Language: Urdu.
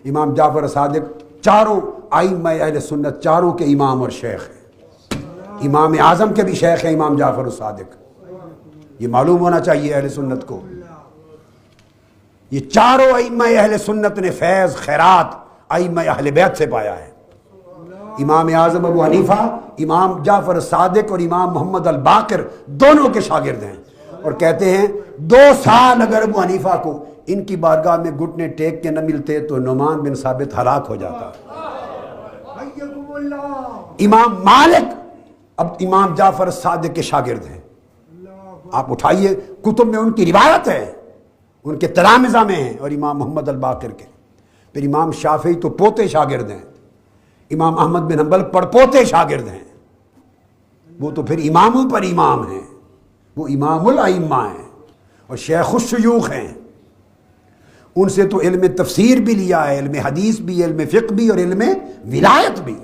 امام جعفر صادق چاروں ائمہ اہل سنت چاروں کے امام اور شیخ ہیں، امام اعظم کے بھی شیخ ہیں امام جعفر صادق، یہ معلوم ہونا چاہیے اہل سنت کو۔ یہ چاروں ائمہ اہل سنت نے فیض خیرات ائمہ اہل بیت سے پایا ہے۔ امام اعظم ابو حنیفہ امام جعفر صادق اور امام محمد الباقر دونوں کے شاگرد ہیں، اور کہتے ہیں 2 سال اگر ابو حنیفہ کو ان کی بارگاہ میں گھٹنے ٹیک کے نہ ملتے تو نعمان بن ثابت ہلاک ہو جاتا۔ امام مالک اب امام جعفر صادق کے شاگرد ہیں، آپ اٹھائیے کتب میں ان کی روایت ہے، ان کے تلامذہ میں ہیں، اور امام محمد الباقر کے۔ پھر امام شافعی تو پوتے شاگرد ہیں، امام احمد بن حنبل پڑپوتے شاگرد ہیں، وہ تو پھر اماموں پر امام ہیں، وہ امام الائمہ ہیں اور شیخ الشیوخ ہیں۔ ان سے تو علم تفسیر بھی لیا ہے، علم حدیث بھی، علم فقہ بھی، اور علم ولایت بھی۔